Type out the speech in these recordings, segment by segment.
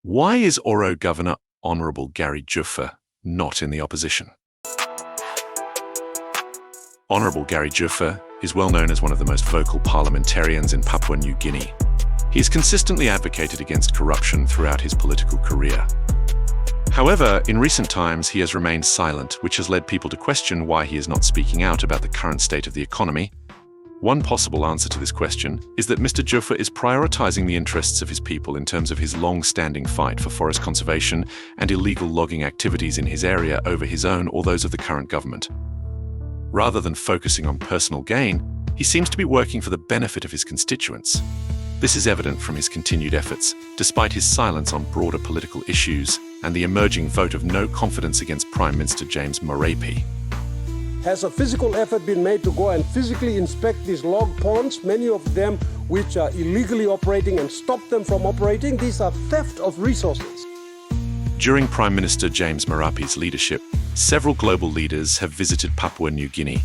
Why is Oro Governor Honorable Garry Juffa not in the opposition? Honorable Garry Juffa is well known as one of the most vocal parliamentarians in Papua New Guinea. He has consistently advocated against corruption throughout his political career. However, in recent times, he has remained silent, which has led people to question why he is not speaking out about the current state of the economy. One possible answer to this question is that Mr. Juffa is prioritizing the interests of his people in terms of his long-standing fight for forest conservation and illegal logging activities in his area over his own or those of the current government. Rather than focusing on personal gain, he seems to be working for the benefit of his constituents. This is evident from his continued efforts, despite his silence on broader political issues and the emerging vote of no confidence against Prime Minister James Marape. Has a physical effort been made to go and physically inspect these log ponds, many of them which are illegally operating, and stop them from operating? These are theft of resources. During Prime Minister James Marape's leadership, several global leaders have visited Papua New Guinea.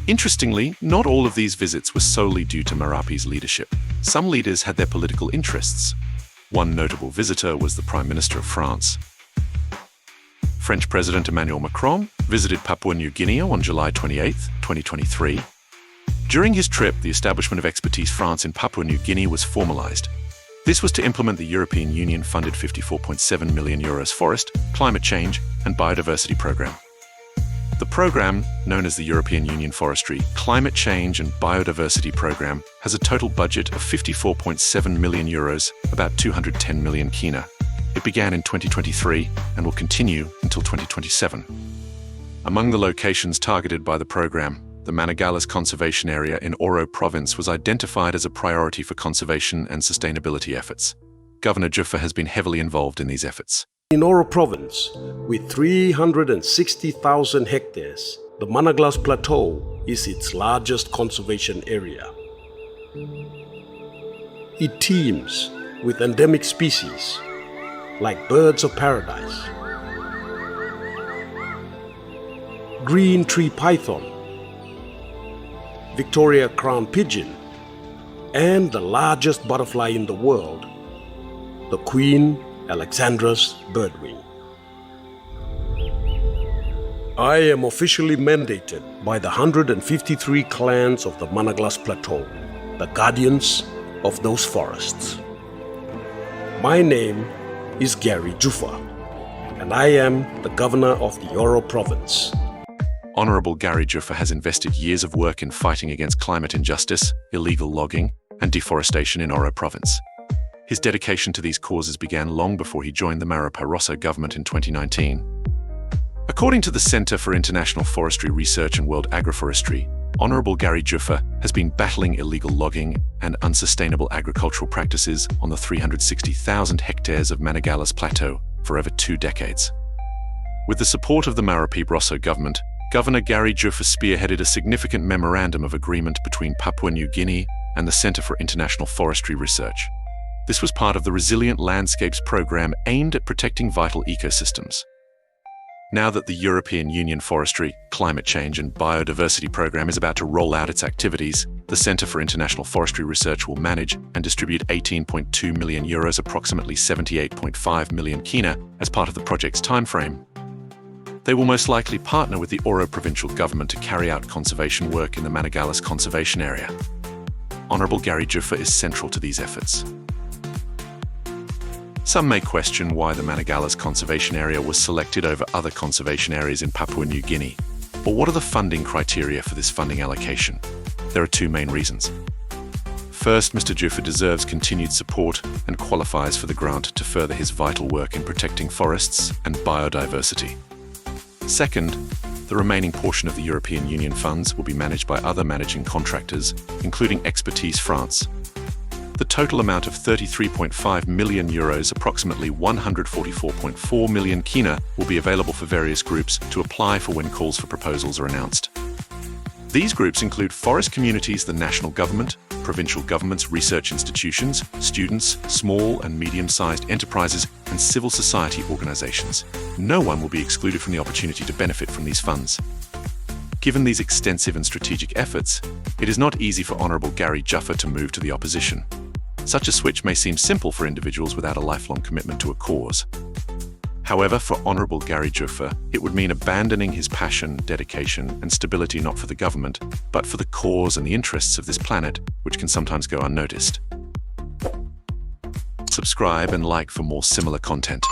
Interestingly, not all of these visits were solely due to Marape's leadership. Some leaders had their political interests. One notable visitor was the Prime Minister of France. French President Emmanuel Macron visited Papua New Guinea on July 28, 2023. During his trip, the establishment of Expertise France in Papua New Guinea was formalized. This was to implement the European Union funded €54.7 million Forest, Climate Change and Biodiversity Programme. The programme, known as the European Union Forestry, Climate Change and Biodiversity Programme, has a total budget of €54.7 million, about 210 million kina. It began in 2023 and will continue until 2027. Among the locations targeted by the program, the Managalas conservation area in Oro province was identified as a priority for conservation and sustainability efforts. Governor Juffa has been heavily involved in these efforts. In Oro province, with 360,000 hectares, the Managalas Plateau is its largest conservation area. It teems with endemic species like birds of paradise, green tree python, Victoria crown pigeon, and the largest butterfly in the world, the Queen Alexandra's birdwing. I am officially mandated by the 153 clans of the Managalas Plateau, the guardians of those forests. My name is Garry Juffa, and I am the governor of the Oro province. Honorable Garry Juffa has invested years of work in fighting against climate injustice, illegal logging, and deforestation in Oro province. His dedication to these causes began long before he joined the Marape government in 2019. According to the Centre for International Forestry Research and World Agroforestry, Honorable Garry Juffa has been battling illegal logging and unsustainable agricultural practices on the 360,000 hectares of Managalas Plateau for over 2 decades. With the support of the Marape government, Governor Garry Juffa spearheaded a significant memorandum of agreement between Papua New Guinea and the Centre for International Forestry Research. This was part of the Resilient Landscapes program aimed at protecting vital ecosystems. Now that the European Union Forestry, Climate Change and Biodiversity Programme is about to roll out its activities, the Centre for International Forestry Research will manage and distribute €18.2 million, approximately 78.5 million kina, as part of the project's timeframe. They will most likely partner with the Oro provincial government to carry out conservation work in the Managalas conservation area. Honorable Garry Juffa is central to these efforts. Some may question why the Managalas conservation area was selected over other conservation areas in Papua New Guinea. Or what are the funding criteria for this funding allocation? There are 2 main reasons. First, Mr. Juffa deserves continued support and qualifies for the grant to further his vital work in protecting forests and biodiversity. Second, the remaining portion of the European Union funds will be managed by other managing contractors, including Expertise France. The total amount of €33.5 million, approximately 144.4 million kina, will be available for various groups to apply for when calls for proposals are announced. These groups include forest communities, the national government, provincial governments, research institutions, students, small and medium-sized enterprises, and civil society organizations. No one will be excluded from the opportunity to benefit from these funds. Given these extensive and strategic efforts, it is not easy for Honorable Garry Juffa to move to the opposition. Such a switch may seem simple for individuals without a lifelong commitment to a cause. However, for Honorable Garry Juffa, it would mean abandoning his passion, dedication, and stability not for the government, but for the cause and the interests of this planet, which can sometimes go unnoticed. Subscribe and like for more similar content.